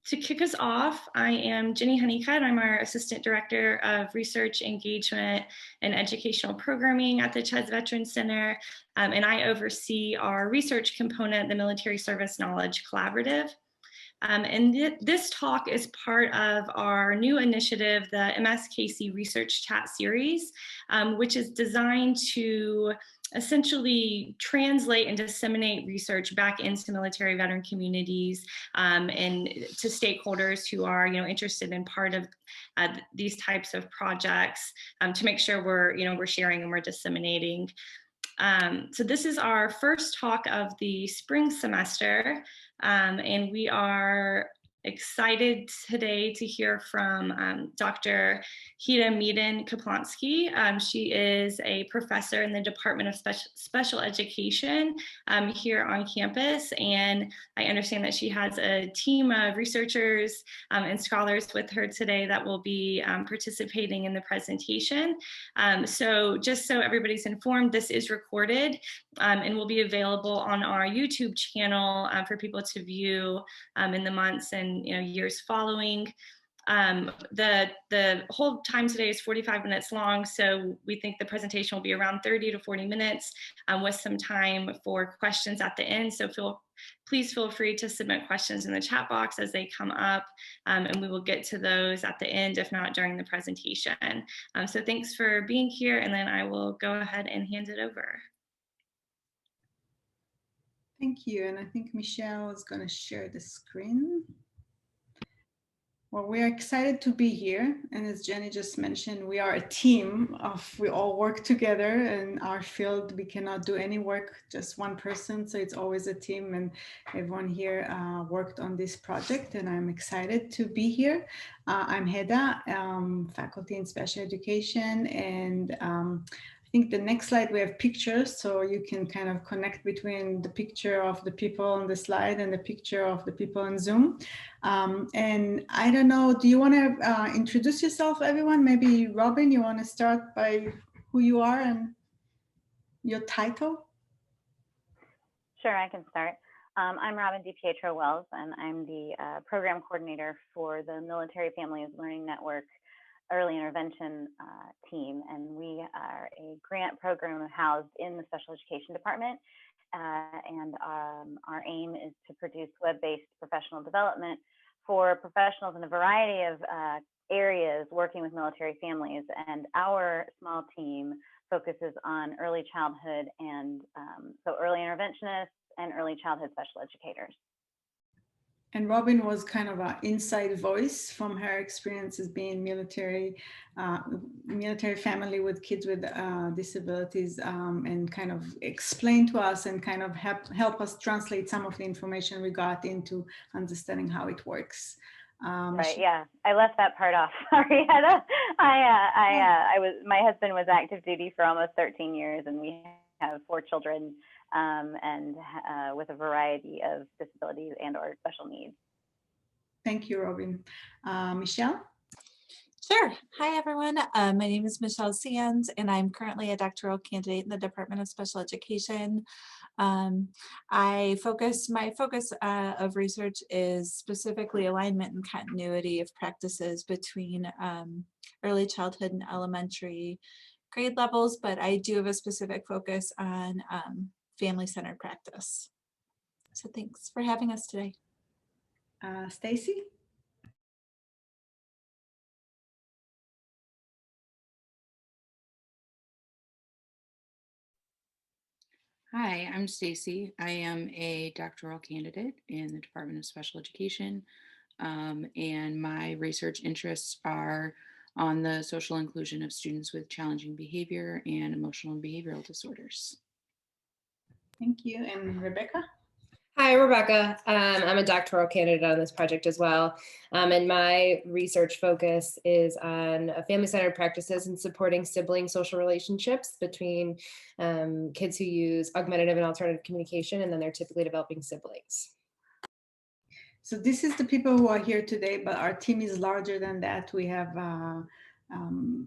To kick us off, I am Jenny Honeycutt. I'm our Assistant Director of Research Engagement and Educational Programming at the CHES Veterans Center, and I oversee our research component, the Military Service Knowledge Collaborative. This talk is part of our new initiative, the MSKC Research Chat Series, which is designed to essentially translate and disseminate research back into military veteran communities and to stakeholders who are interested in part of these types of projects to make sure we're sharing and we're disseminating. So this is our first talk of the spring semester, and we are excited today to hear from Dr. Hedda Meadan-Kaplansky. She is a professor in the Department of Special Education here on campus, and I understand that she has a team of researchers and scholars with her today that will be participating in the presentation. So just so everybody's informed, this is recorded and will be available on our YouTube channel for people to view in the months and years following. The whole time today is 45 minutes long, so we think the presentation will be around 30 to 40 minutes with some time for questions at the end. So please feel free to submit questions in the chat box as they come up, and we will get to those at the end, if not during the presentation. So thanks for being here, and then I will go ahead and hand it over. Thank you, and I think Michelle is going to share the screen. Well, we are excited to be here, and as Jenny just mentioned, we are a team we all work together. In our field, we cannot do any work just one person, so it's always a team, and everyone here worked on this project, and I'm excited to be here. I'm Hedda, faculty in special education, and I think the next slide we have pictures, so you can kind of connect between the picture of the people on the slide and the picture of the people on Zoom. And I don't know, do you want to introduce yourself, everyone? Maybe Robyn, you want to start by who you are and your title? Sure, I can start. I'm Robyn DiPietro-Wells, and I'm the program coordinator for the Military Families Learning Network Early Intervention team, and we are a grant program housed in the Special Education Department, and our aim is to produce web-based professional development for professionals in a variety of areas working with military families, and our small team focuses on early childhood and so early interventionists and early childhood special educators. And Robyn was kind of an inside voice from her experiences being military family with kids with disabilities, and kind of explain to us and kind of help us translate some of the information we got into understanding how it works. Right. Yeah, I left that part off. Sorry, Hedda. My husband was active duty for almost 13 years, and we have 4 children. And with a variety of disabilities and/or special needs. Thank you, Robyn. Michelle? Sure. Hi, everyone. My name is Michelle Sands, and I'm currently a doctoral candidate in the Department of Special Education. My focus of research is specifically alignment and continuity of practices between early childhood and elementary grade levels, but I do have a specific focus on family-centered practice. So thanks for having us today. Stacy? Hi, I'm Stacy. I am a doctoral candidate in the Department of Special Education, and my research interests are on the social inclusion of students with challenging behavior and emotional and behavioral disorders. Thank you. And Rebecca? Hi, Rebecca. I'm a doctoral candidate on this project as well. And my research focus is on family-centered practices and supporting sibling social relationships between kids who use augmentative and alternative communication, and then they're typically developing siblings. So this is the people who are here today, but our team is larger than that. We have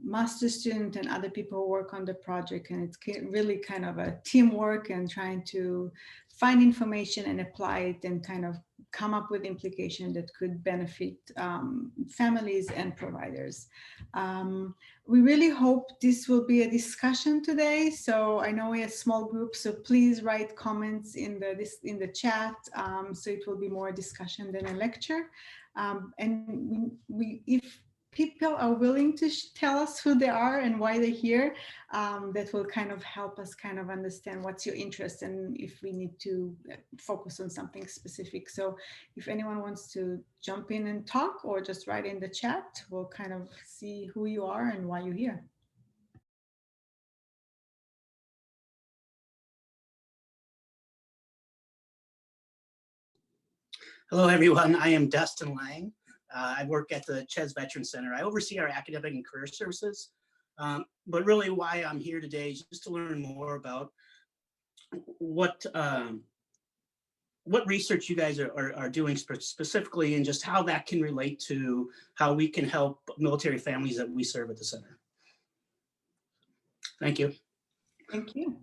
master student and other people who work on the project, and it's really kind of a teamwork and trying to find information and apply it and kind of come up with implication that could benefit families and providers. We really hope this will be a discussion today. So I know we have small groups, so please write comments in the chat. So it will be more discussion than a lecture. And if people are willing to tell us who they are and why they're here, that will kind of help us kind of understand what's your interest and if we need to focus on something specific. So if anyone wants to jump in and talk or just write in the chat, we'll kind of see who you are and why you're here. Hello, everyone. I am Dustin Lang. I work at the CHES Veterans Center. I oversee our academic and career services. But really why I'm here today is just to learn more about what research you guys are doing specifically and just how that can relate to how we can help military families that we serve at the center. Thank you. Thank you.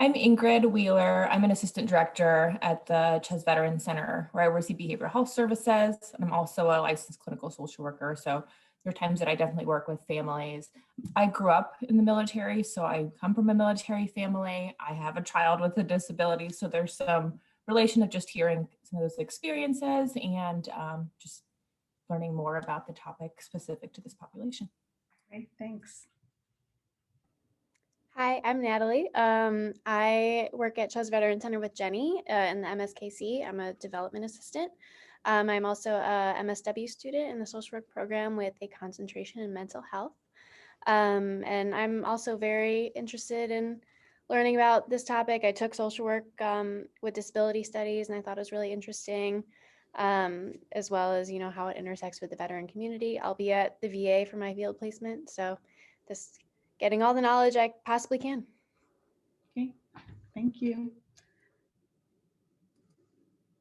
I'm Ingrid Wheeler. I'm an assistant director at the CHES Veterans Center, where I oversee behavioral health services. I'm also a licensed clinical social worker, so there are times that I definitely work with families. I grew up in the military, so I come from a military family. I have a child with a disability, so there's some relation of just hearing some of those experiences and just learning more about the topic specific to this population. Great, thanks. Hi, I'm Natalie. I work at CHES Veterans Center with Jenny in the MSKC. I'm a development assistant. I'm also a MSW student in the social work program with a concentration in mental health. And I'm also very interested in learning about this topic. I took social work with disability studies, and I thought it was really interesting, as well as, how it intersects with the veteran community. I'll be at the VA for my field placement, so this getting all the knowledge I possibly can. Okay, thank you.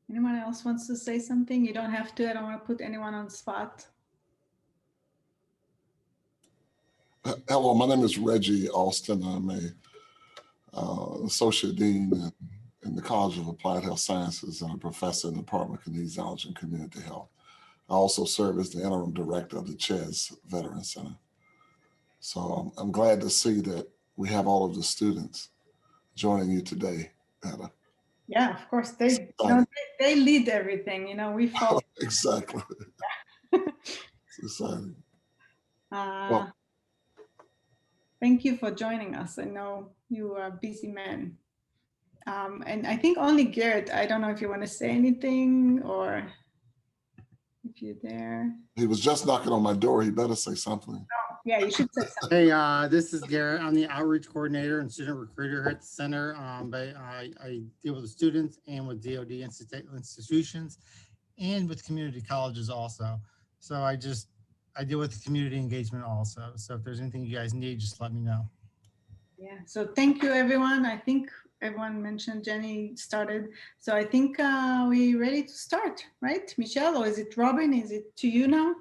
Anyone else wants to say something? You don't have to. I don't want to put anyone on the spot. Hello, my name is Reggie Alston. I'm a associate dean in the College of Applied Health Sciences and a professor in the Department of Kinesiology and Community Health. I also serve as the interim director of the CHES Veterans Center. So I'm glad to see that we have all of the students joining you today, Hedda. Yeah, of course. They lead everything, we follow. Exactly. It's exciting. Well, thank you for joining us. I know you are a busy man. And I think only Garrett, I don't know if you want to say anything or if you're there. he was just knocking on my door. He better say something. Yeah, you should say something. Hey, this is Garrett. I'm the outreach coordinator and student recruiter here at the center. But I deal with the students and with DoD institutions and with community colleges also. So I deal with the community engagement also. So if there's anything you guys need, just let me know. Yeah, so thank you, everyone. I think everyone mentioned Jenny started. So I think we're ready to start, right? Michelle, or is it Robyn? Is it to you now?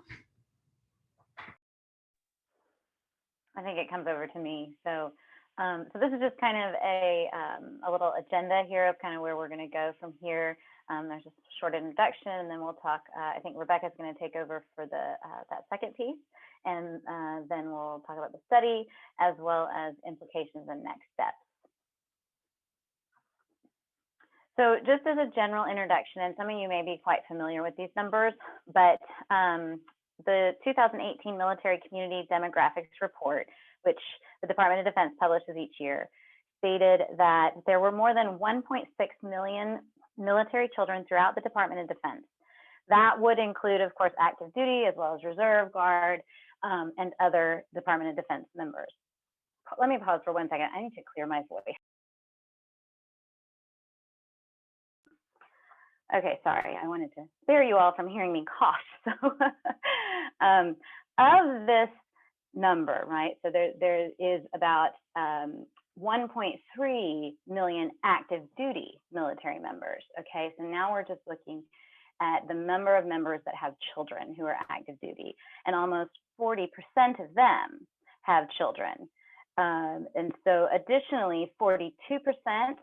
I think it comes over to me. So, so this is just kind of a little agenda here of kind of where we're going to go from here. There's just a short introduction, and then we'll talk. I think Rebecca's going to take over for that second piece, and then we'll talk about the study as well as implications and next steps. So just as a general introduction, and some of you may be quite familiar with these numbers, but the 2018 Military Community Demographics Report, which the Department of Defense publishes each year, stated that there were more than 1.6 million military children throughout the Department of Defense. That would include, of course, active duty as well as reserve, guard, and other Department of Defense members. Let me pause for 1 second. I need to clear my voice. Okay, sorry, I wanted to spare you all from hearing me cough. So of this number, right, so there is about 1.3 million active duty military members, okay? So now we're just looking at the number of members that have children who are active duty, and almost 40% of them have children And so additionally, 42%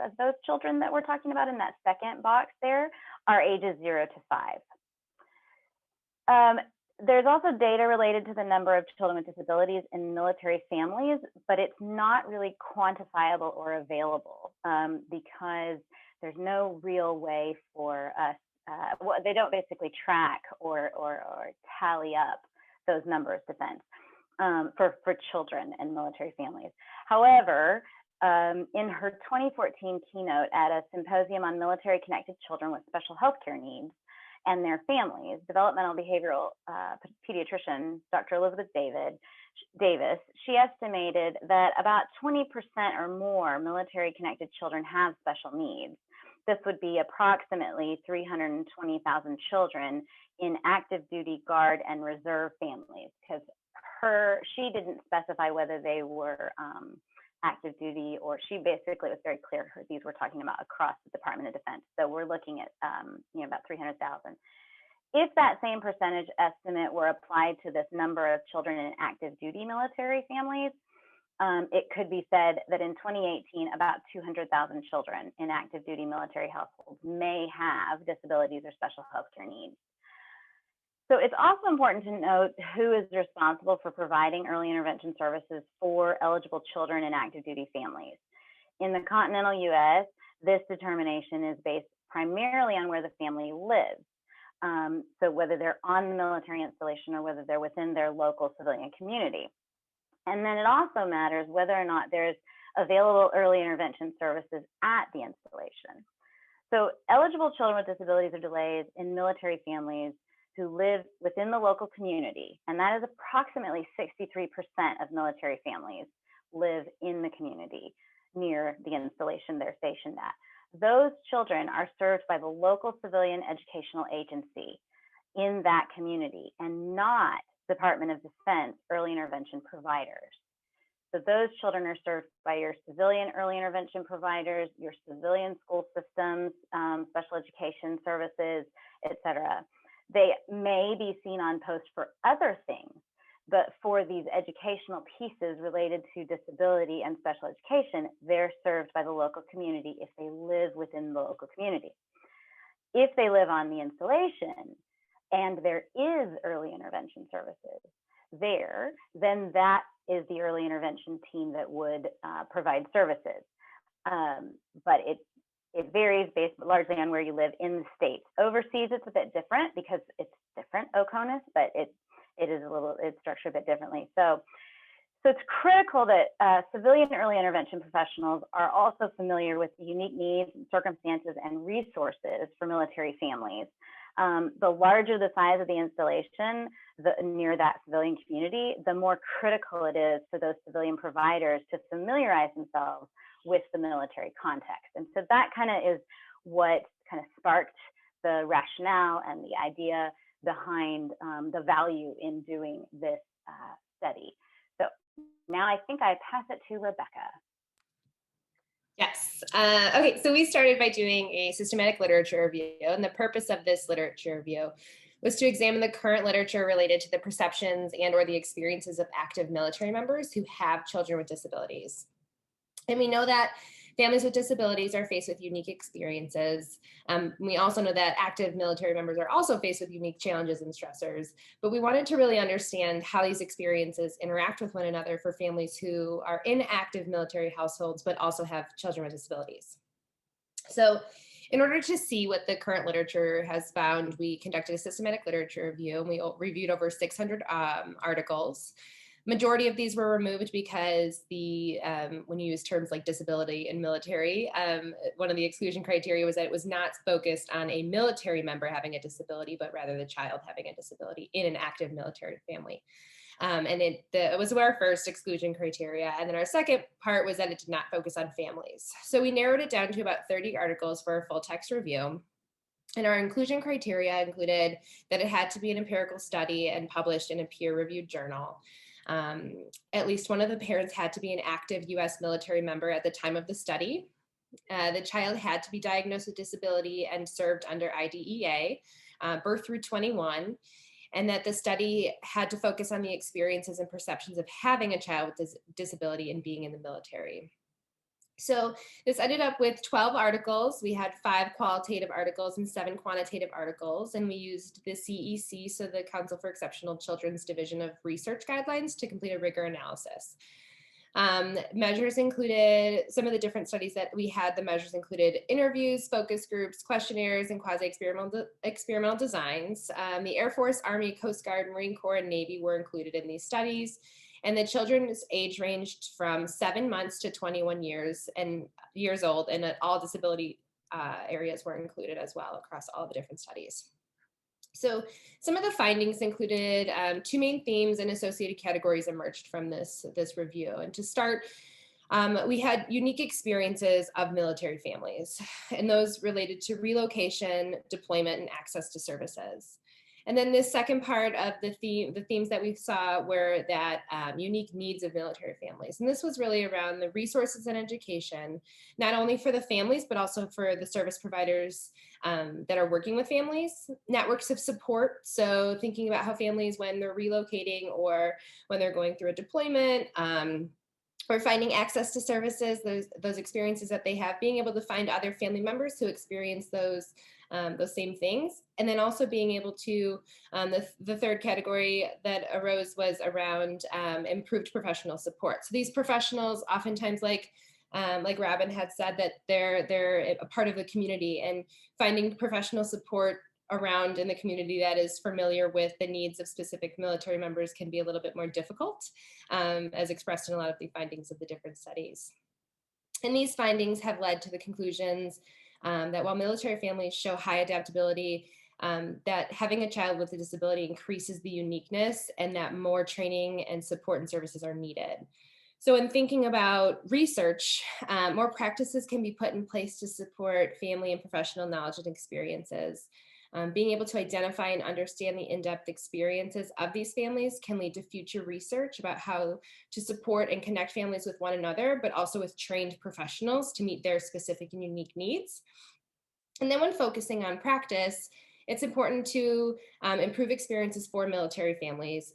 of those children that we're talking about in that second box there are ages 0 to 5. There's also data related to the number of children with disabilities in military families, but it's not really quantifiable or available because there's no real way for us, they don't basically track or tally up those numbers defense for children and military families. However, in her 2014 keynote at a symposium on military connected children with special healthcare needs and their families, developmental behavioral pediatrician, Dr. Elizabeth Davis, she estimated that about 20% or more military connected children have special needs. This would be approximately 320,000 children in active duty, guard, and reserve families, because she didn't specify whether they were active duty, or she basically was very clear these were talking about across the Department of Defense. So we're looking at about 300,000. If that same percentage estimate were applied to this number of children in active duty military families, it could be said that in 2018, about 200,000 children in active duty military households may have disabilities or special healthcare needs. So it's also important to note who is responsible for providing early intervention services for eligible children in active duty families. In the continental US, this determination is based primarily on where the family lives. So whether they're on the military installation or whether they're within their local civilian community. And then it also matters whether or not there's available early intervention services at the installation. So eligible children with disabilities or delays in military families who live within the local community, and that is approximately 63% of military families live in the community near the installation they're stationed at. Those children are served by the local civilian educational agency in that community and not Department of Defense early intervention providers. So those children are served by your civilian early intervention providers, your civilian school systems, special education services, et cetera. They may be seen on post for other things, but for these educational pieces related to disability and special education, they're served by the local community if they live within the local community. If they live on the installation and there is early intervention services there, then that is the early intervention team that would provide services. But it varies based largely on where you live in the state. Overseas, it's a bit different because it's different OCONUS, but it's structured a bit differently. So it's critical that civilian early intervention professionals are also familiar with the unique needs, circumstances, and resources for military families. The larger the size of the installation near that civilian community, the more critical it is for those civilian providers to familiarize themselves with the military context. And so that kind of is what kind of sparked the rationale and the idea behind the value in doing this study. So now I think I pass it to Rebecca. Yes. Okay, so we started by doing a systematic literature review, and the purpose of this literature review was to examine the current literature related to the perceptions and or the experiences of active military members who have children with disabilities. And we know that families with disabilities are faced with unique experiences. We also know that active military members are also faced with unique challenges and stressors, but we wanted to really understand how these experiences interact with one another for families who are in active military households, but also have children with disabilities. So in order to see what the current literature has found, we conducted a systematic literature review, and we reviewed over 600 articles. Majority of these were removed because when you use terms like disability and military, one of the exclusion criteria was that it was not focused on a military member having a disability, but rather the child having a disability in an active military family. And it was our first exclusion criteria. And then our second part was that it did not focus on families. So we narrowed it down to about 30 articles for a full text review. And our inclusion criteria included that it had to be an empirical study and published in a peer-reviewed journal. At least one of the parents had to be an active US military member at the time of the study. The child had to be diagnosed with disability and served under IDEA, birth through 21. and that the study had to focus on the experiences and perceptions of having a child with disability and being in the military. So this ended up with 12 articles. We had 5 qualitative articles and 7 quantitative articles, and we used the CEC, so the Council for Exceptional Children's Division of Research Guidelines, to complete a rigor analysis. Measures included, some of the different studies that we had, the measures included interviews, focus groups, questionnaires, and quasi-experimental designs. The Air Force, Army, Coast Guard, Marine Corps, and Navy were included in these studies. And the children's age ranged from 7 months to 21 years old, and all disability areas were included as well across all the different studies. So some of the findings included 2 main themes and associated categories emerged from this review. And to start, we had unique experiences of military families, and those related to relocation, deployment, and access to services. And then this second part of the themes that we saw were that unique needs of military families. And this was really around the resources and education, not only for the families, but also for the service providers that are working with families, networks of support. So thinking about how families, when they're relocating or when they're going through a deployment, or finding access to services, those experiences that they have, being able to find other family members who experience those same things. And then also being able to, the third category that arose was around improved professional support. So these professionals oftentimes, like Robyn had said, that they're a part of the community, and finding professional support around in the community that is familiar with the needs of specific military members can be a little bit more difficult, as expressed in a lot of the findings of the different studies. And these findings have led to the conclusions that while military families show high adaptability, that having a child with a disability increases the uniqueness, and that more training and support and services are needed. So in thinking about research, more practices can be put in place to support family and professional knowledge and experiences. Being able to identify and understand the in-depth experiences of these families can lead to future research about how to support and connect families with one another, but also with trained professionals to meet their specific and unique needs. And then when focusing on practice, it's important to improve experiences for military families,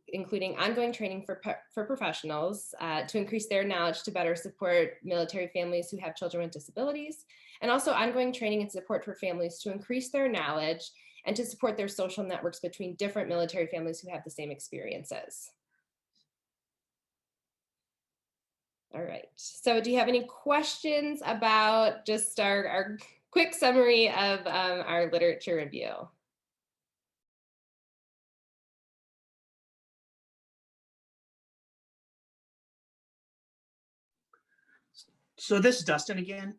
including ongoing training for professionals to increase their knowledge to better support military families who have children with disabilities, and also ongoing training and support for families to increase their knowledge and to support their social networks between different military families who have the same experiences. All right, so do you have any questions about just our quick summary of our literature review? So this is Dustin again.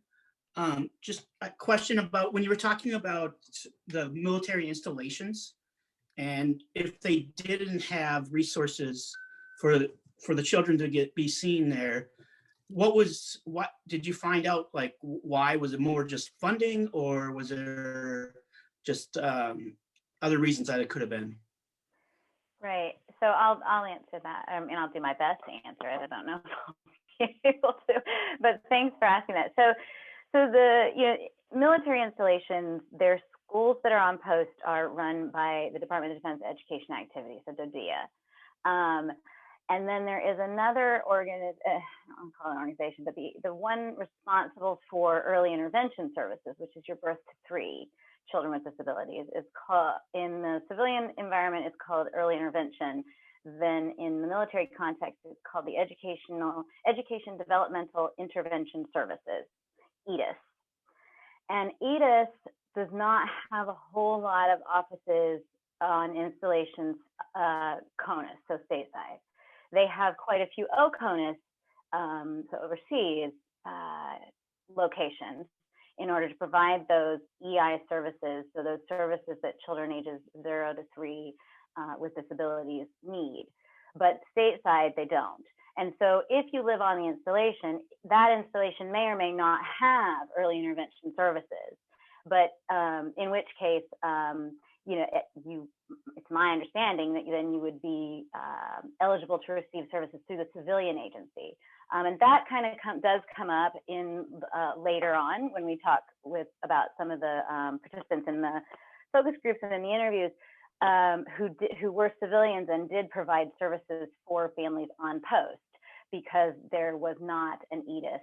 Just a question about when you were talking about the military installations, and if they didn't have resources for the children to be seen there, what did you find out, like why? Was it more just funding, or was there just other reasons that it could have been? Right, so I'll answer that, and I'll do my best to answer it. I don't know if I'll be able to, but thanks for asking that. So the military installations, their schools that are on post are run by the Department of Defense Education Activity, so DODEA. And then there is another I don't call it an organization, but the one responsible for early intervention services, which is your birth to 3 children with disabilities, is called, in the civilian environment, it's called early intervention. Then in the military context, it's called the Education Developmental Intervention Services, EDIS. And EDIS does not have a whole lot of offices on installations CONUS, so stateside. They have quite a few OCONUS, so overseas locations, in order to provide those EI services, so those services that children ages 0 to 3 with disabilities need. But stateside, they don't. And so if you live on the installation, that installation may or may not have early intervention services. But in which case, it's my understanding that then you would be eligible to receive services through the civilian agency. And that kind of does come up in later on when we talk about some of the participants in the focus groups and in the interviews. who were civilians and did provide services for families on post, because there was not an EDIS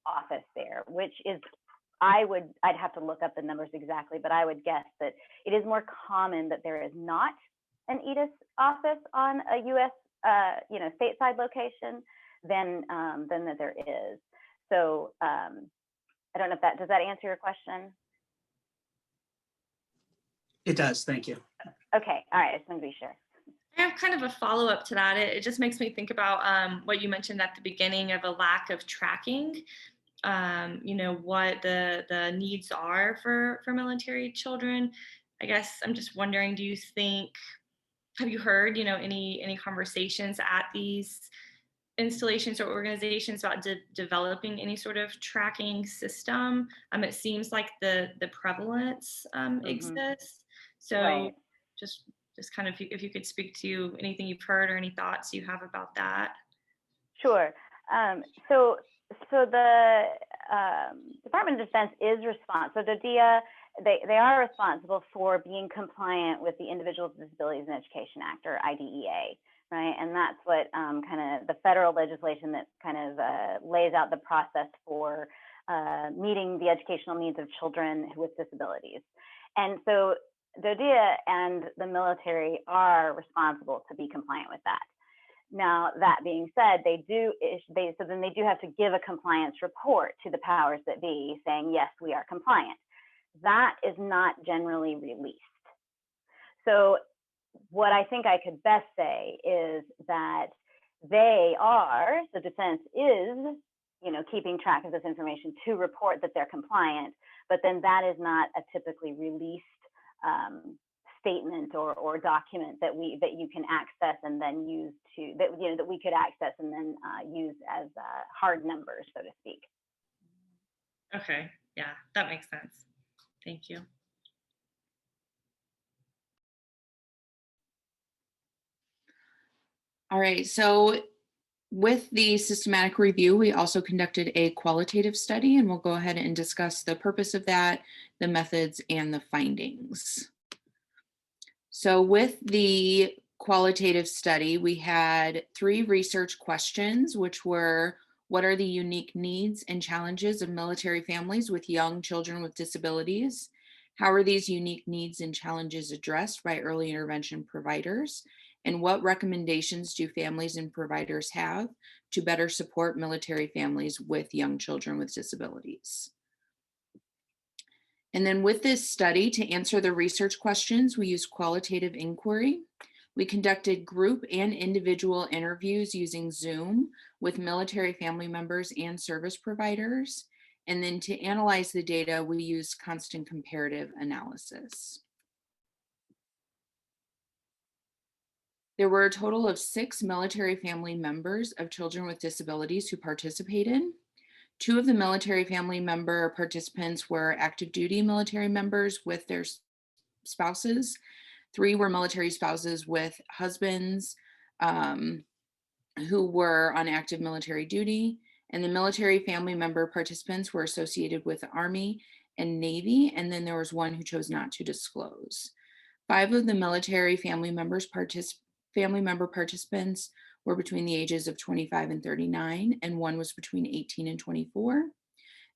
office there, which is, I'd have to look up the numbers exactly, but I would guess that it is more common that there is not an EDIS office on a U.S. Stateside location than that there is. So I don't know if does that answer your question? It does, thank you. Okay, all right, I just want to be sure. I have kind of a follow-up to that. It just makes me think about what you mentioned at the beginning of a lack of tracking, what the needs are for military children. I guess I'm just wondering, have you heard, any conversations at these installations or organizations about developing any sort of tracking system? It seems like the prevalence exists. So right. just kind of, if you could speak to anything you've heard or any thoughts you have about that. Sure. So the Department of Defense is responsible. So the DIA, they are responsible for being compliant with the Individuals with Disabilities in Education Act, or IDEA, right? And that's what kind of the federal legislation that kind of lays out the process for meeting the educational needs of children with disabilities. And so the DIA and the military are responsible to be compliant with that. Now, that being said, they do have to give a compliance report to the powers that be saying, yes, we are compliant. That is not generally released. So what I think I could best say is that the defense is, keeping track of this information to report that they're compliant, but then that is not a typically released statement or document that you can access and then use that we could access and then use as hard numbers, so to speak. Okay, yeah, that makes sense. Thank you. All right, so with the systematic review, we also conducted a qualitative study, and we'll go ahead and discuss the purpose of that, the methods, and the findings. So with the qualitative study, we had 3 research questions, which were, what are the unique needs and challenges of military families with young children with disabilities? How are these unique needs and challenges addressed by early intervention providers? And what recommendations do families and providers have to better support military families with young children with disabilities? And then with this study, to answer the research questions, we used qualitative inquiry. We conducted group and individual interviews using Zoom with military family members and service providers. And then to analyze the data, we used constant comparative analysis. There were a total of 6 military family members of children with disabilities who participated. 2 of the military family member participants were active duty military members with their spouses. 3 were military spouses with husbands who were on active military duty. And the military family member participants were associated with the Army and Navy. And then there was 1 who chose not to disclose. 5 of the military family member participants were between the ages of 25 and 39, and 1 was between 18 and 24.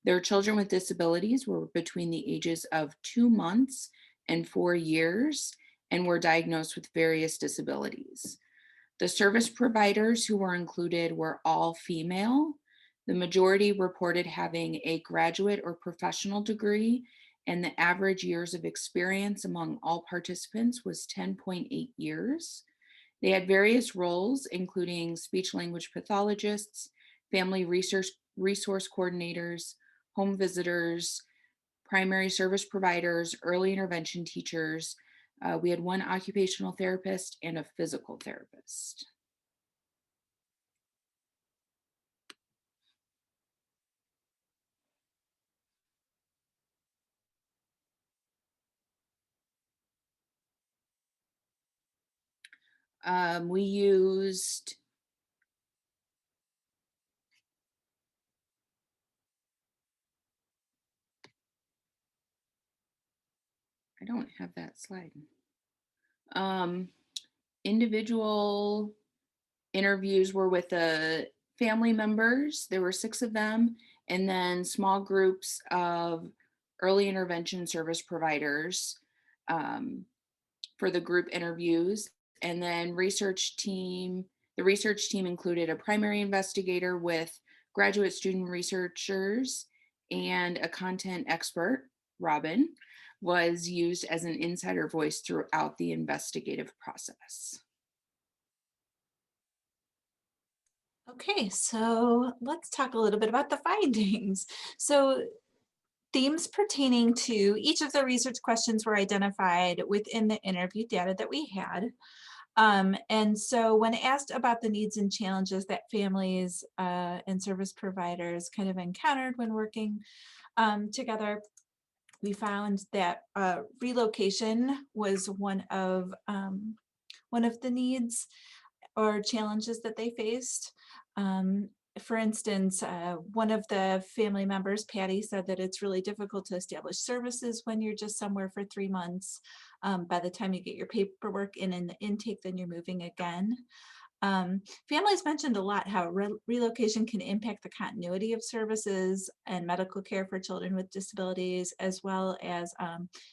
Their children with disabilities were between the ages of 2 months and 4 years and were diagnosed with various disabilities. The service providers who were included were all female. The majority reported having a graduate or professional degree, and the average years of experience among all participants was 10.8 years. They had various roles, including speech language pathologists, family resource coordinators, home visitors, primary service providers, early intervention teachers. We had 1 occupational therapist and a physical therapist. We used I don't have that slide. Individual interviews were with the family members. There were 6 of them, and then small groups of early intervention service providers for the group interviews. And then the research team included a primary investigator with graduate student researchers, and a content expert, Robyn, was used as an insider voice throughout the investigative process. Okay, so let's talk a little bit about the findings. So themes pertaining to each of the research questions were identified within the interview data that we had. And so when asked about the needs and challenges that families and service providers kind of encountered when working together, we found that relocation was one of the needs or challenges that they faced. For instance, one of the family members, Patty, said that it's really difficult to establish services when you're just somewhere for 3 months. By the time you get your paperwork in the intake, then you're moving again. Families mentioned a lot how relocation can impact the continuity of services and medical care for children with disabilities, as well as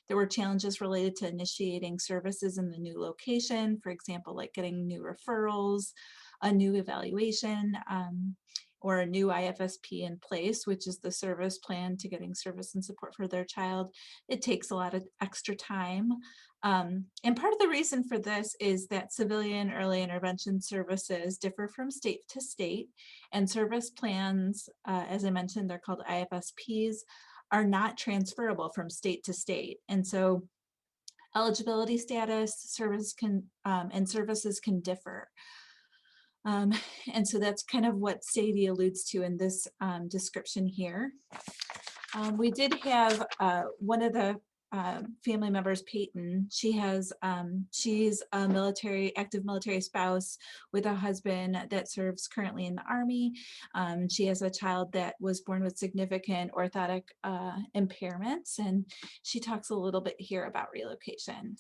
there were challenges related to initiating services in the new location, for example, like getting new referrals, a new evaluation, or a new IFSP in place, which is the service plan to getting service and support for their child. It takes a lot of extra time. And part of the reason for this is that civilian early intervention services differ from state to state, and service plans, as I mentioned, they're called IFSPs, are not transferable from state to state. And so eligibility status, services can differ. And so that's kind of what Sadie alludes to in this description here. We did have one of the family members, Peyton. She's a active military spouse with a husband that serves currently in the Army. She has a child that was born with significant orthotic impairments, and she talks a little bit here about relocation.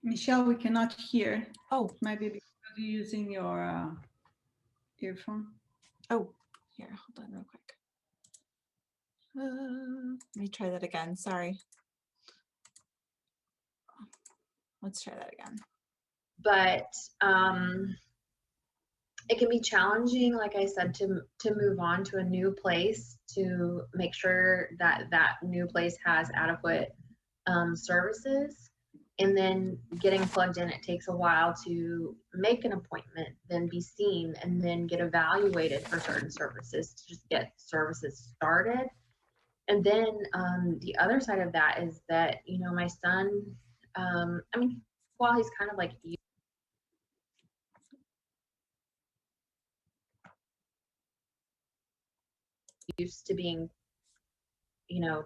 Michelle, we cannot hear. Oh, maybe because you're using your earphone. Oh, here, hold on real quick. Let me try that again. Sorry. Let's try that again. But it can be challenging, like I said, to move on to a new place, to make sure that that new place has adequate services. And then getting plugged in, it takes a while to make an appointment, then be seen, and then get evaluated for certain services to just get services started. And then the other side of that is that, you know, my son, I mean, while he's kind of like used to being, you know,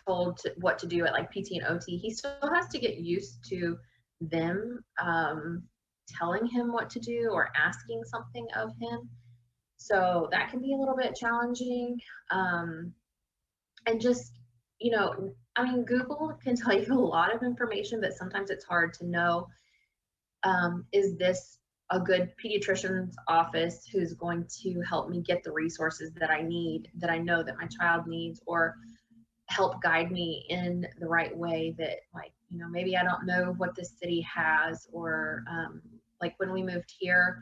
told what to do at like PT and OT, he still has to get used to them telling him what to do or asking something of him. So that can be a little bit challenging. And just, you know, I mean, Google can tell you a lot of information, but sometimes it's hard to know, is this a good pediatrician's office who's going to help me get the resources that I need, that I know that my child needs, or help guide me in the right way that, like, you know, maybe I don't know what this city has, or like when we moved here,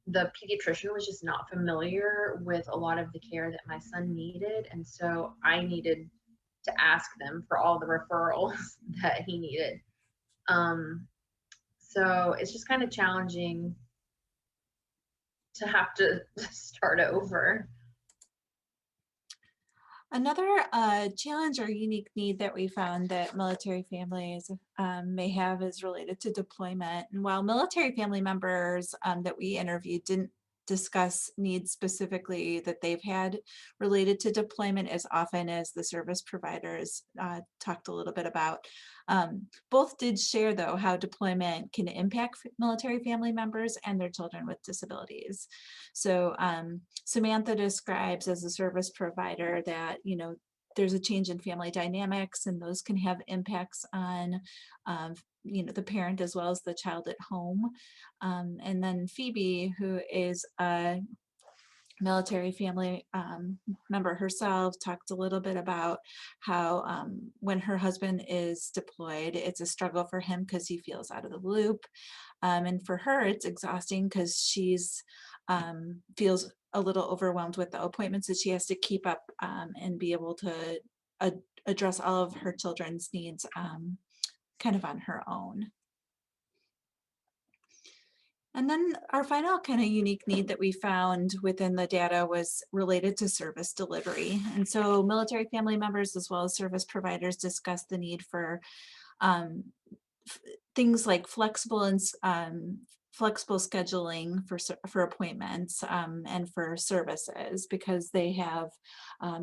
the pediatrician was just not familiar with a lot of the care that my son needed. And so I needed to ask them for all the referrals that he needed. So it's just kind of challenging to have to start over. Another challenge or unique need that we found that military families may have is related to deployment. And while military family members that we interviewed didn't discuss needs specifically that they've had related to deployment as often as the service providers talked a little bit about. Both did share, though, how deployment can impact military family members and their children with disabilities. So Samantha describes as a service provider that, you know, there's a change in family dynamics, and those can have impacts on you know, the parent as well as the child at home. And then Phoebe, who is a military family member herself, talked a little bit about how when her husband is deployed, it's a struggle for him because he feels out of the loop. And for her, it's exhausting because she's feels a little overwhelmed with the appointments that she has to keep up and be able to address all of her children's needs kind of on her own. And then our final kind of unique need that we found within the data was related to service delivery. And so military family members as well as service providers discussed the need for things like flexible and flexible scheduling for appointments and for services, because they have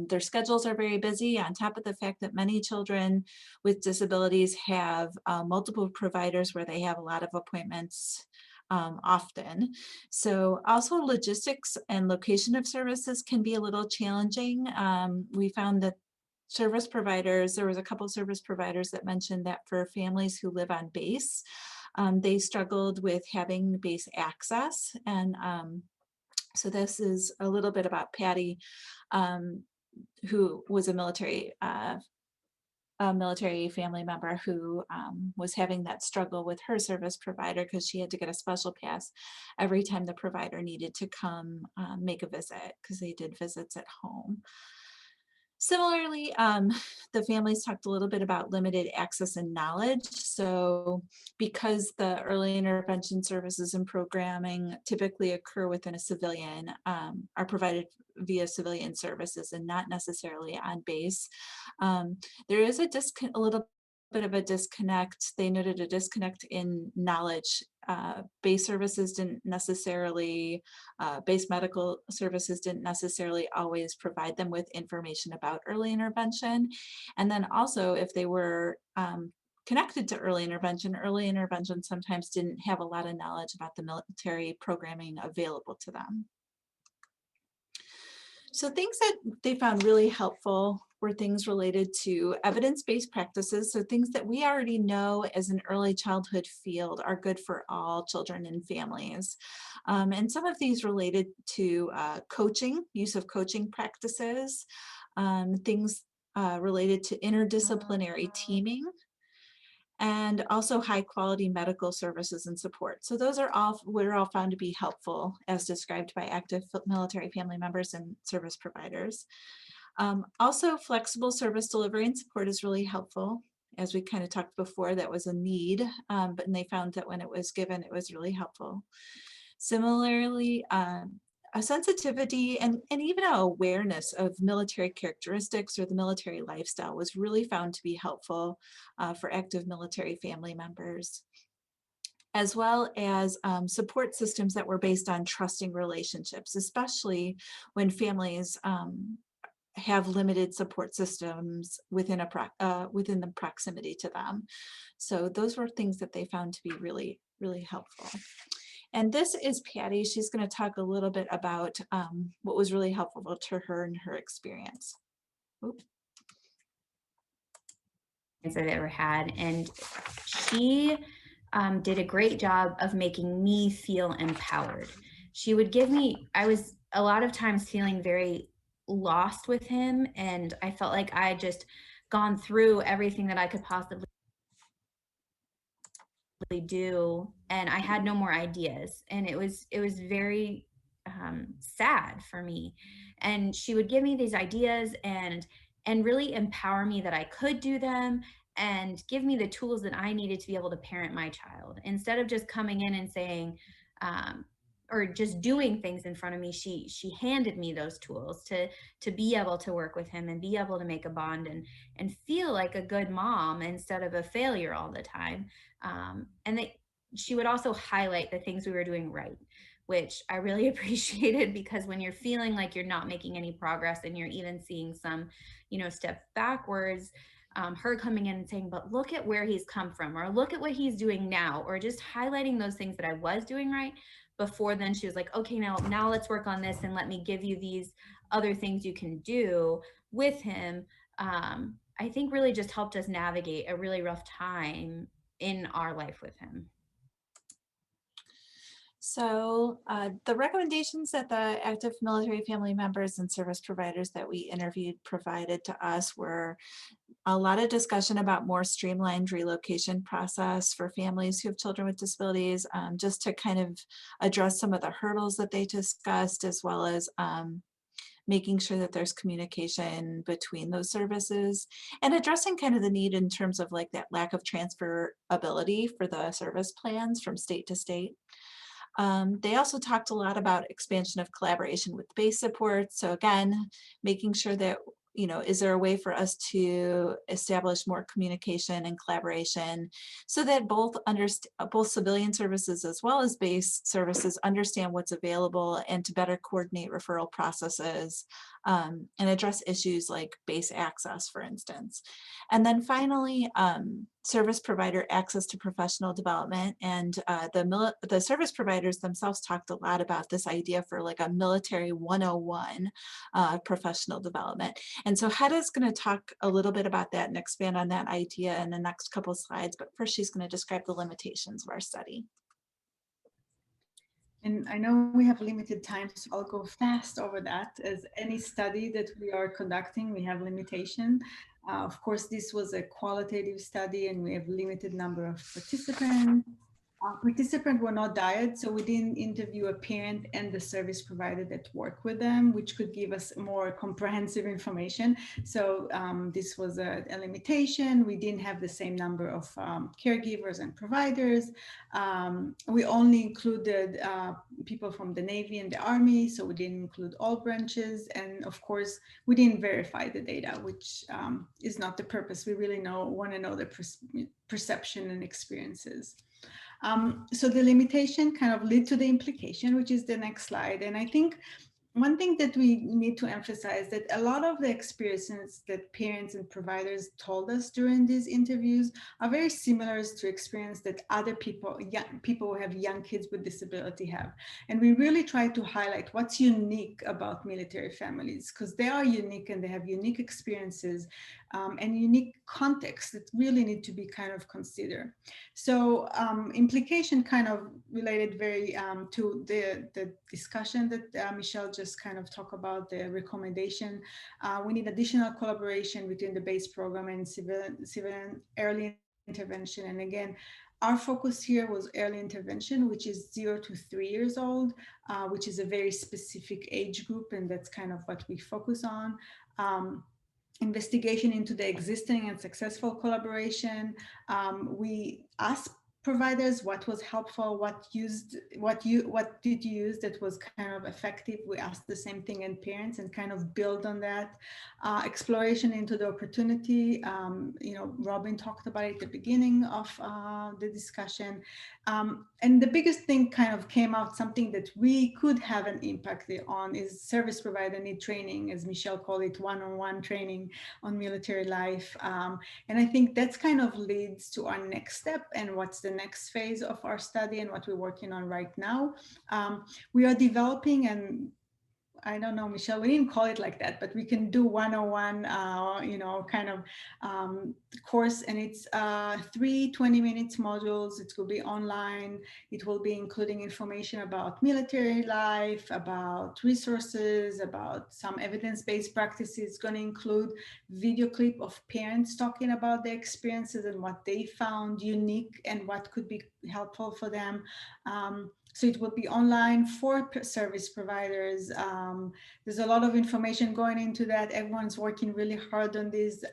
their schedules are very busy, on top of the fact that many children with disabilities have multiple providers where they have a lot of appointments often. So also logistics and location of services can be a little challenging. We found that service providers, there was a couple service providers that mentioned that for families who live on base, they struggled with having base access. And so this is a little bit about Patty, who was a military family member who was having that struggle with her service provider because she had to get a special pass every time the provider needed to come make a visit, because they did visits at home. Similarly, the families talked a little bit about limited access and knowledge. So because the early intervention services and programming typically occur within a civilian, are provided via civilian services and not necessarily on base, there is a little bit of a disconnect. They noted a disconnect in knowledge. Base services didn't necessarily, base medical services didn't necessarily always provide them with information about early intervention. And then also if they were connected to early intervention sometimes didn't have a lot of knowledge about the military programming available to them. So things that they found really helpful were things related to evidence-based practices. So things that we already know as an early childhood field are good for all children and families. And some of these related to coaching, use of coaching practices, things related to interdisciplinary teaming, and also high quality medical services and support. So those are all, were all found to be helpful as described by active military family members and service providers. Also flexible service delivery and support is really helpful. As we kind of talked before, that was a need, but they found that when it was given, it was really helpful. Similarly, a sensitivity and even an awareness of military characteristics or the military lifestyle was really found to be helpful for active military family members, as well as support systems that were based on trusting relationships, especially when families have limited support systems within the proximity to them. So those were things that they found to be really, really helpful. And this is Patty. She's going to talk a little bit about what was really helpful to her and her experience. Oops. I've ever had, and she did a great job of making me feel empowered. She would give me, I was a lot of times feeling very lost with him, and I felt like I had just gone through everything that I could possibly do, and I had no more ideas, and it was very sad for me. And she would give me these ideas and really empower me that I could do them, and give me the tools that I needed to be able to parent my child, instead of just coming in and saying or just doing things in front of me. She handed me those tools to be able to work with him and be able to make a bond and feel like a good mom instead of a failure all the time. And she would also highlight the things we were doing right. which I really appreciated, because when you're feeling like you're not making any progress and you're even seeing some, step backwards, her coming in and saying, but look at where he's come from, or look at what he's doing now, or just highlighting those things that I was doing right before then. She was like, okay, now let's work on this, and let me give you these other things you can do with him. I think really just helped us navigate a really rough time in our life with him. So the recommendations that the active military family members and service providers that we interviewed provided to us were a lot of discussion about more streamlined relocation process for families who have children with disabilities, just to kind of address some of the hurdles that they discussed, as well as making sure that there's communication between those services, and addressing kind of the need in terms of like that lack of transferability for the service plans from state to state. They also talked a lot about expansion of collaboration with base support. So again, making sure that, is there a way for us to establish more communication and collaboration so that both civilian services as well as base services understand what's available, and to better coordinate referral processes and address issues like base access, for instance. And then finally, service provider access to professional development. And the service providers themselves talked a lot about this idea for like a military 101 professional development. And so Hedda's going to talk a little bit about that and expand on that idea in the next couple of slides, but first she's going to describe the limitations of our study. And I know we have limited time, so I'll go fast over that. As any study that we are conducting, we have limitation. Of course, this was a qualitative study and we have limited number of participants. Participants were not diet, so we didn't interview a parent and the service provider that work with them, which could give us more comprehensive information. So this was a limitation. We didn't have the same number of caregivers and providers. We only included people from the Navy and the Army, so we didn't include all branches. And of course, we didn't verify the data, which is not the purpose. We really want to know the perception and experiences. So the limitation kind of lead to the implication, which is the next slide. And I think one thing that we need to emphasize that a lot of the experiences that parents and providers told us during these interviews are very similar to experience that other people who have young kids with disability have. And we really try to highlight what's unique about military families, because they are unique and they have unique experiences and unique contexts that really need to be kind of considered. So implication kind of related very to the discussion that Michelle just kind of talked about, the recommendation. We need additional collaboration between the base program and civilian early intervention. And again, our focus here was early intervention, which is 0 to 3 years old, which is a very specific age group, and that's kind of what we focus on. Investigation into the existing and successful collaboration. We asked providers what was helpful, what did you use that was kind of effective. We asked the same thing in parents and kind of build on that. Exploration into the opportunity. Robyn talked about it at the beginning of the discussion. And the biggest thing kind of came out, something that we could have an impact on, is service provider need training, as Michelle called it, one-on-one training on military life. And I think that's kind of leads to our next step and what's the next phase of our study and what we're working on right now. We are developing, and I don't know, Michelle, we didn't call it like that, but we can do 101, kind of course, and it's 3 20-minute modules. It will be online. It will be including information about military life, about resources, about some evidence-based practices. It's going to include video clip of parents talking about their experiences and what they found unique and what could be helpful for them. So it will be online for service providers. There's a lot of information going into that. Everyone's working really hard on this.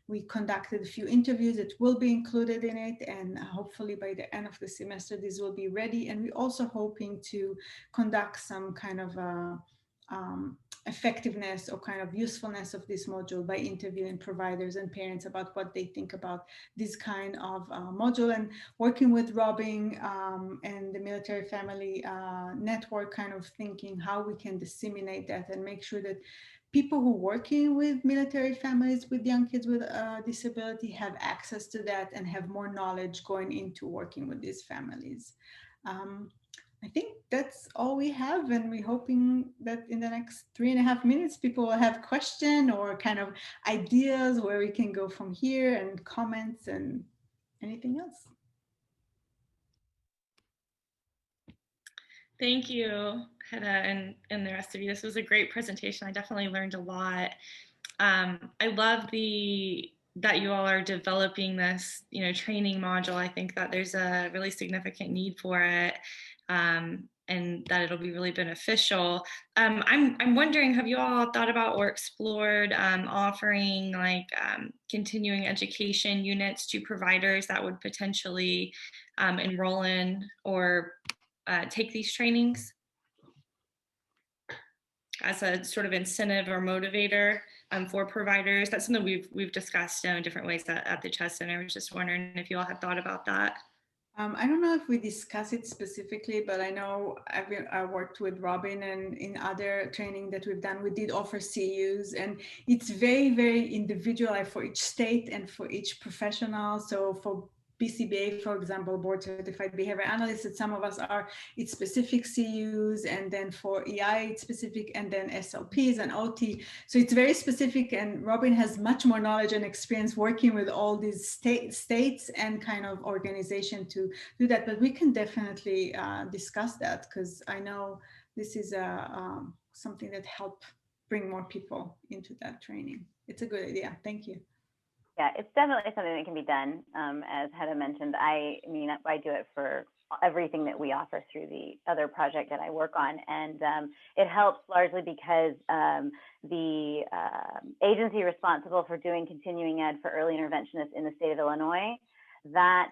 We conducted a few interviews that will be included in it, and hopefully by the end of the semester, this will be ready. And we're also hoping to conduct some kind of effectiveness or kind of usefulness of this module by interviewing providers and parents about what they think about this kind of module, and working with Robyn and the Military Family Network, kind of thinking how we can disseminate that and make sure that people who are working with military families with young kids with disability have access to that and have more knowledge going into working with these families. I think that's all we have, and we're hoping that in the next 3.5 minutes, people will have questions or kind of ideas where we can go from here, and comments and anything else. Thank you, Hedda, and the rest of you. This was a great presentation. I definitely learned a lot. I love that you all are developing this, training module. I think that there's a really significant need for it, and that it'll be really beneficial. I'm wondering, have you all thought about or explored offering continuing education units to providers that would potentially enroll in or take these trainings as a sort of incentive or motivator for providers? That's something we've discussed in different ways at the CHES Center. I was just wondering if you all had thought about that. I don't know if we discuss it specifically, but I know I worked with Robyn, and in other training that we've done, we did offer CUs, and it's very, very individual for each state and for each professional. So for BCBA, for example, board certified behavior analysts, that some of us are, it's specific CUs, and then for EI it's specific, and then SLPs and OT. So it's very specific, and Robyn has much more knowledge and experience working with all these states and kind of organization to do that. But we can definitely discuss that, because I know this is something that help bring more people into that training. It's a good idea. Thank you. Yeah, it's definitely something that can be done. As Hedda mentioned, I do it for everything that we offer through the other project that I work on. And it helps largely because the agency responsible for doing continuing ed for early interventionists in the state of Illinois, that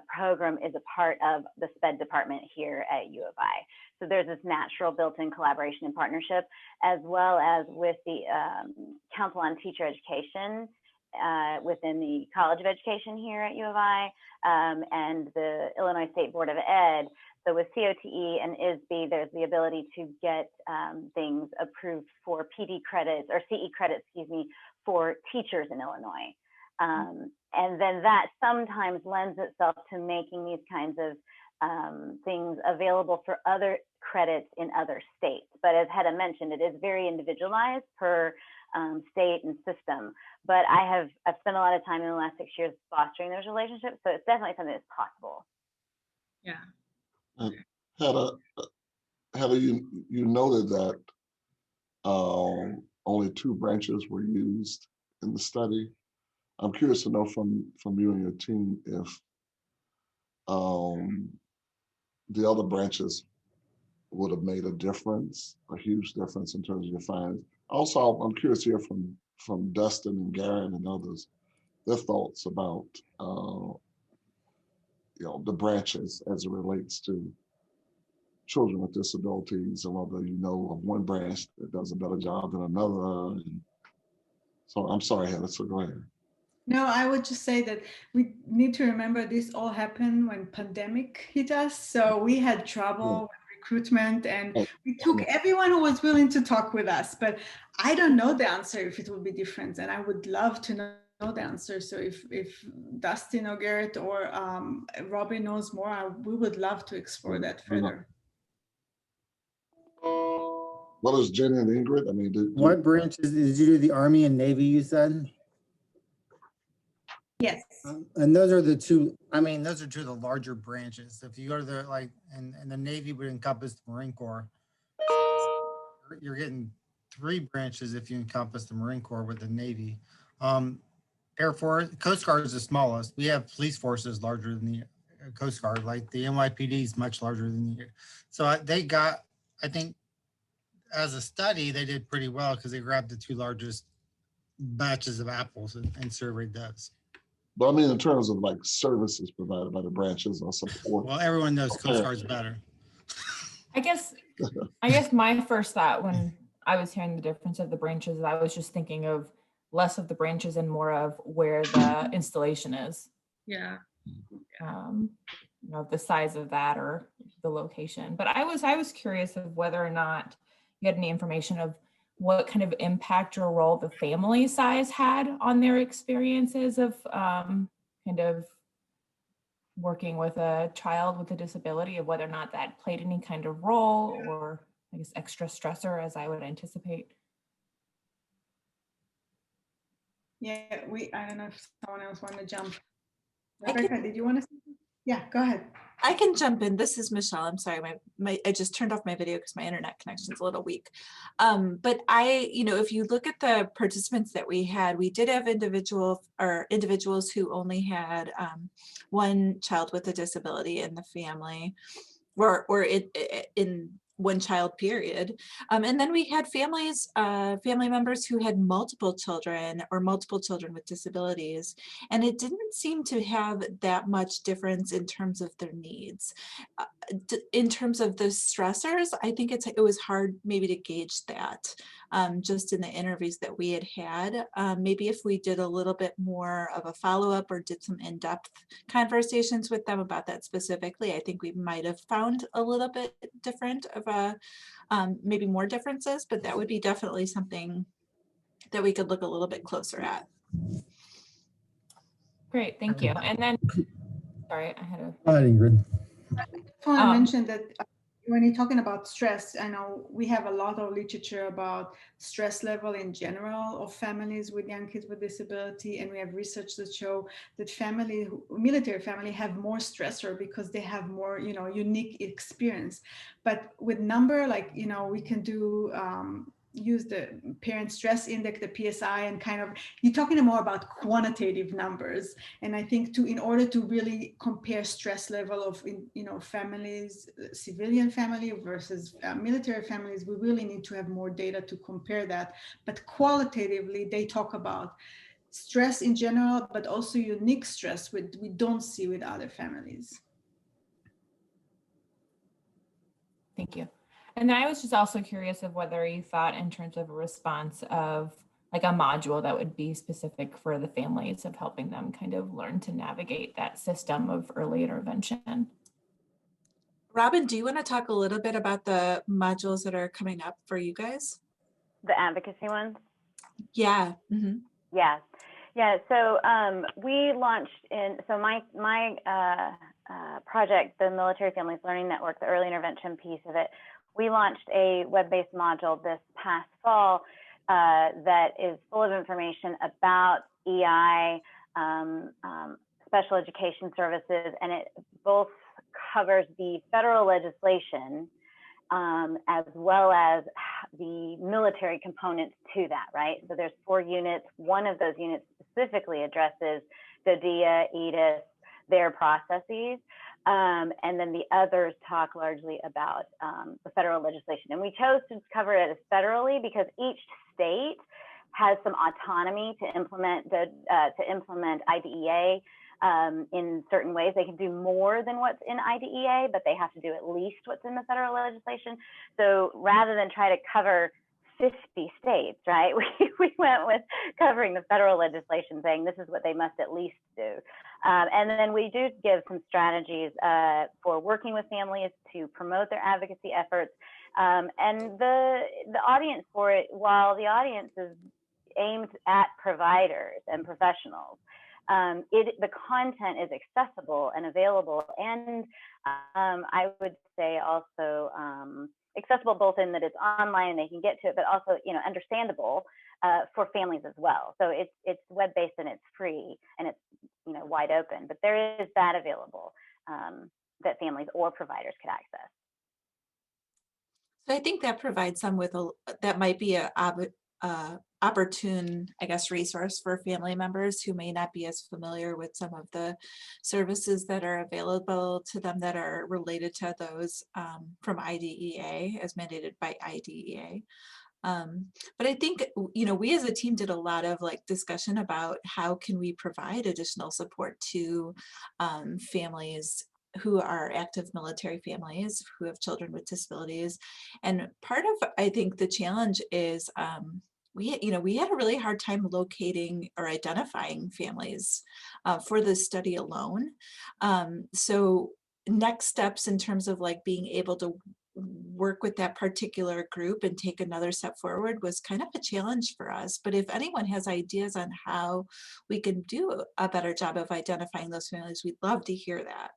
program is a part of the SPED department here at U of I. So there's this natural built-in collaboration and partnership, as well as with the Council on Teacher Education within the College of Education here at U of I, and the Illinois State Board of Ed. So with COTE and ISB, there's the ability to get things approved for PD credits, or CE credits, excuse me, for teachers in Illinois. And then that sometimes lends itself to making these kinds of things available for other credits in other states. But as Hedda mentioned, it is very individualized per state and system. But I've spent a lot of time in the last 6 years fostering those relationships, so it's definitely something that's possible. Yeah. Hedda, you noted that only 2 branches were used in the study. I'm curious to know from you and your team if the other branches would have made a difference, a huge difference in terms of your findings. Also, I'm curious to hear from Dustin and Garrett and others, their thoughts about the branches as it relates to children with disabilities, and whether you know of one branch that does a better job than another. And so I'm sorry, Hedda, so go ahead. No, I would just say that we need to remember this all happened when pandemic hit us. So we had trouble with recruitment, and we took everyone who was willing to talk with us. But I don't know the answer if it will be different, and I would love to know the answer. So if Dustin or Garrett or Robyn knows more, we would love to explore that further. What is Jenny and Ingrid? I mean, what branches did you do? The Army and Navy, you said? Yes. And those are the two, those are 2 of the larger branches. If you go to the, and the Navy would encompass the Marine Corps. You're getting 3 branches if you encompass the Marine Corps with the Navy. Air Force, Coast Guard is the smallest. We have police forces larger than the Coast Guard, like the NYPD is much larger than the, so they got, I think, as a study, they did pretty well because they grabbed the 2 largest batches of apples and surveyed those. But I mean, in terms of services provided by the branches or support. Well, everyone knows Coast Guard's better. I guess my first thought when I was hearing the difference of the branches, I was just thinking of less of the branches and more of where the installation is. Yeah. You know, the size of that or the location. But I was curious of whether or not you had any information of what kind of impact or role the family size had on their experiences of kind of working with a child with a disability, of whether or not that played any kind of role or I guess extra stressor as I would anticipate. Yeah, I don't know if someone else want to jump. Rebecca, did you want to say something? Yeah, go ahead. I can jump in. This is Michelle. I'm sorry, I just turned off my video because my internet connection is a little weak. But if you look at the participants that we had, we did have individuals who only had one child with a disability in the family, or in one child period. And then we had family members who had multiple children or multiple children with disabilities. And it didn't seem to have that much difference in terms of their needs. In terms of the stressors, I think it was hard maybe to gauge that just in the interviews that we had. Maybe if we did a little bit more of a follow-up or did some in-depth conversations with them about that specifically, I think we might have found a little bit different of maybe more differences, but that would be definitely something that we could look a little bit closer at. Great, thank you. And then, sorry, I had a... Go ahead, Ingrid. I just want to mention that when you're talking about stress, I know we have a lot of literature about stress level in general of families with young kids with disability, and we have research that show that military family have more stressor because they have more, unique experience. But with number, like, we can do use the parent stress index, the PSI, and kind of, you're talking more about quantitative numbers. And I think in order to really compare stress level of, families, civilian family versus military families, we really need to have more data to compare that. But qualitatively, they talk about stress in general, but also unique stress we don't see with other families. Thank you. And then I was just also curious of whether you thought in terms of a response of like a module that would be specific for the families, of helping them kind of learn to navigate that system of early intervention. Robyn, do you want to talk a little bit about the modules that are coming up for you guys? The advocacy ones? Yeah. Mm-hmm. Yeah. Yeah. So we launched my project, the Military Families Learning Network, the early intervention piece of it, we launched a web-based module this past fall that is full of information about EI, special education services, and it both covers the federal legislation as well as the military components to that, right? So there's 4 units. One of those units specifically addresses DODIA, EDIS, their processes. And then the others talk largely about the federal legislation. And we chose to cover it as federally because each state has some autonomy to implement IDEA in certain ways. They can do more than what's in IDEA, but they have to do at least what's in the federal legislation. So rather than try to cover 50 states, right, we went with covering the federal legislation, saying this is what they must at least do. And then we do give some strategies for working with families to promote their advocacy efforts. And the audience for it, while the audience is aimed at providers and professionals, the content is accessible and available, and I would say also accessible both in that it's online and they can get to it, but also understandable for families as well. So it's web-based and it's free and it's wide open, but there is that available that families or providers could access. So I think that provides some with that might be a opportune, I guess, resource for family members who may not be as familiar with some of the services that are available to them that are related to those from IDEA, as mandated by IDEA. But I think, we as a team did a lot of discussion about how can we provide additional support to families who are active military families who have children with disabilities. And part of, I think, the challenge is we had a really hard time locating or identifying families for this study alone. So next steps in terms of like being able to work with that particular group and take another step forward was kind of a challenge for us. But if anyone has ideas on how we can do a better job of identifying those families, we'd love to hear that.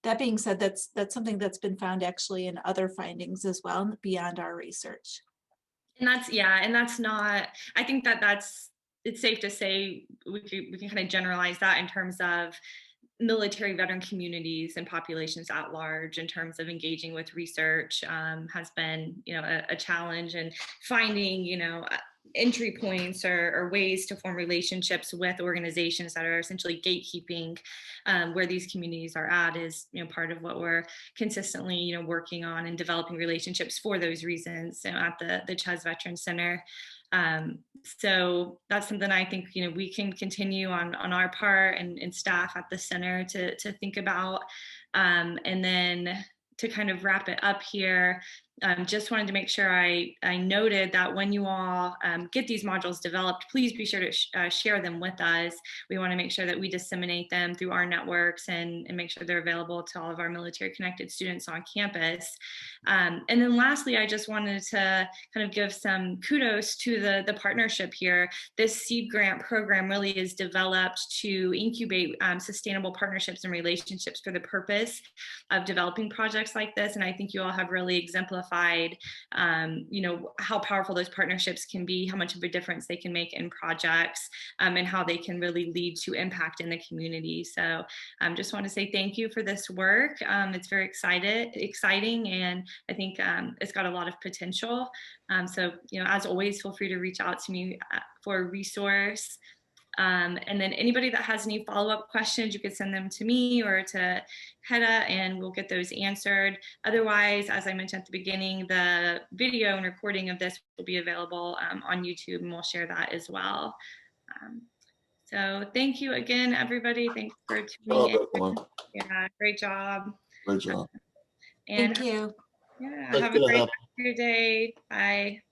That being said, that's something that's been found actually in other findings as well beyond our research. And that's not, I think it's safe to say we can kind of generalize that in terms of military veteran communities and populations at large in terms of engaging with research has been, a challenge, and finding, entry points or ways to form relationships with organizations that are essentially gatekeeping where these communities are at is, part of what we're consistently, working on and developing relationships for those reasons at the Ches Veteran Center. So that's something I think, we can continue on our part and staff at the center to think about. And then to kind of wrap it up here, just wanted to make sure I noted that when you all get these modules developed, please be sure to share them with us. We want to make sure that we disseminate them through our networks and make sure they're available to all of our military connected students on campus. And then lastly, I just wanted to kind of give some kudos to the partnership here. This seed grant program really is developed to incubate sustainable partnerships and relationships for the purpose of developing projects like this. And I think you all have really exemplified how powerful those partnerships can be, how much of a difference they can make in projects, and how they can really lead to impact in the community. So just want to say thank you for this work. It's very exciting, and I think it's got a lot of potential. So, as always, feel free to reach out to me for a resource. And then anybody that has any follow-up questions, you could send them to me or to Hedda, and we'll get those answered. Otherwise, as I mentioned at the beginning, the video and recording of this will be available on YouTube, and we'll share that as well. So thank you again, everybody. Thanks for tuning in. Yeah, great job. Great job. And thank you. Yeah, have a great rest of your day. Bye.